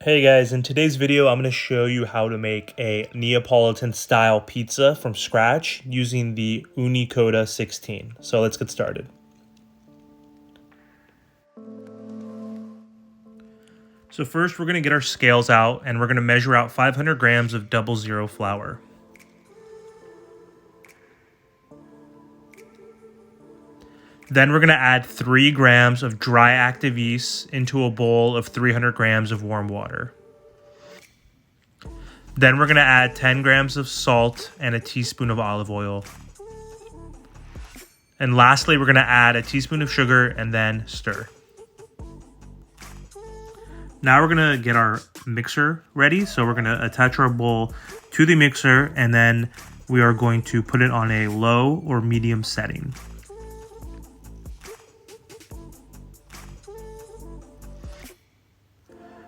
Hey guys, in today's video I'm going to show you how to make a Neapolitan-style pizza from scratch using the Ooni Koda 16. So let's get started. So first we're going to get our scales out and we're going to measure out 500 grams of 00 flour. Then we're going to add 3 grams of dry active yeast into a bowl of 300 grams of warm water. Then we're going to add 10 grams of salt and a teaspoon of olive oil. And lastly, we're going to add a teaspoon of sugar and then stir. Now we're going to get our mixer ready. So we're going to attach our bowl to the mixer and then we are going to put it on a low or medium setting.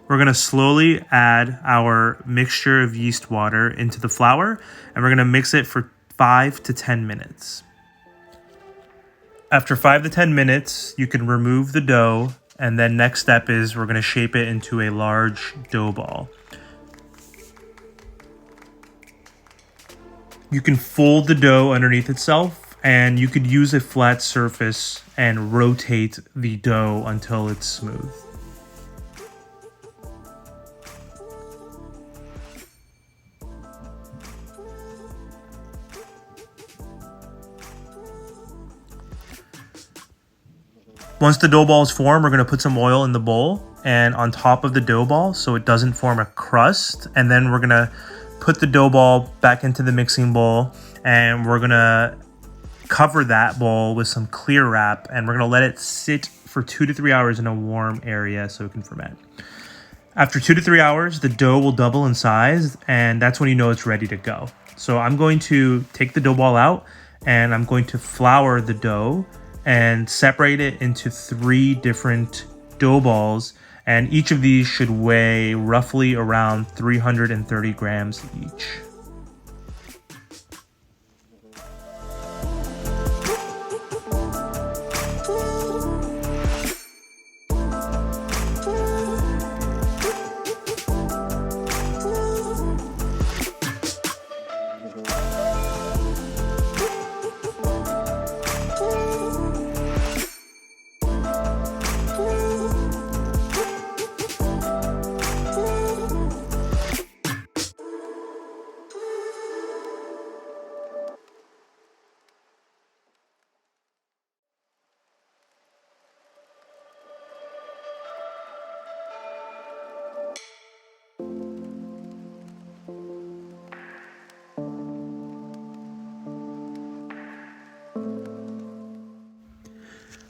We're going to slowly add our mixture of yeast water into the flour and we're going to mix it for 5 to 10 minutes. After 5 to 10 minutes, you can remove the dough, and then next step is we're going to shape it into a large dough ball. You can fold the dough underneath itself and you could use a flat surface and rotate the dough until it's smooth. Once the dough ball is formed, we're going to put some oil in the bowl and on top of the dough ball so it doesn't form a crust. And then we're going to put the dough ball back into the mixing bowl and we're going to cover that bowl with some clear wrap and we're going to let it sit for 2 to 3 hours in a warm area so it can ferment. After 2 to 3 hours, the dough will double in size and that's when you know it's ready to go. So I'm going to take the dough ball out and I'm going to flour the dough and separate it into 3 different dough balls, and each of these should weigh roughly around 330 grams each.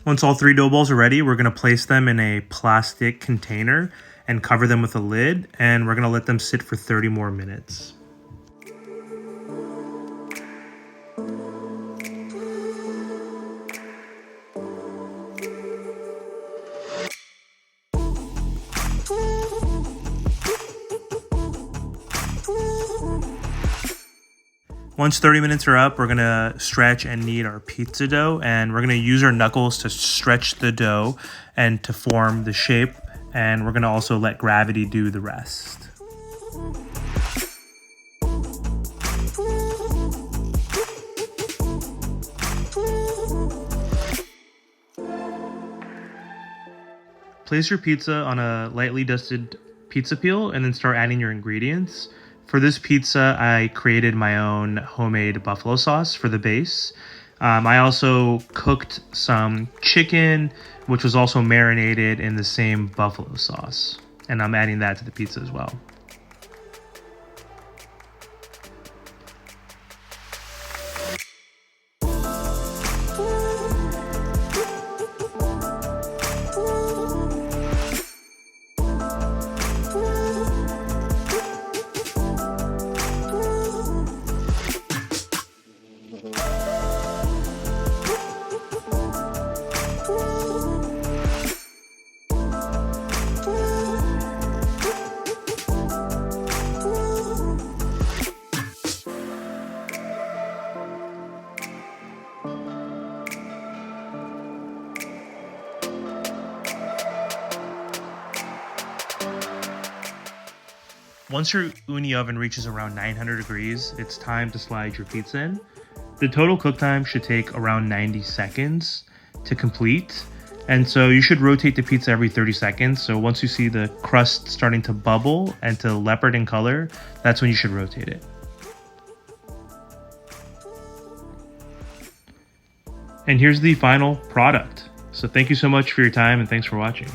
Once all 3 dough balls are ready, we're going to place them in a plastic container and cover them with a lid, and we're going to let them sit for 30 more minutes. Once 30 minutes are up, we're going to stretch and knead our pizza dough, and we're going to use our knuckles to stretch the dough and to form the shape, and we're going to also let gravity do the rest. Place your pizza on a lightly dusted pizza peel and then start adding your ingredients. For this pizza, I created my own homemade buffalo sauce for the base. I also cooked some chicken, which was also marinated in the same buffalo sauce. And I'm adding that to the pizza as well. Once your uni oven reaches around 900 degrees, it's time to slide your pizza in. The total cook time should take around 90 seconds to complete. And so you should rotate the pizza every 30 seconds. So once you see the crust starting to bubble and to leopard in color, that's when you should rotate it. And here's the final product. So thank you so much for your time and thanks for watching.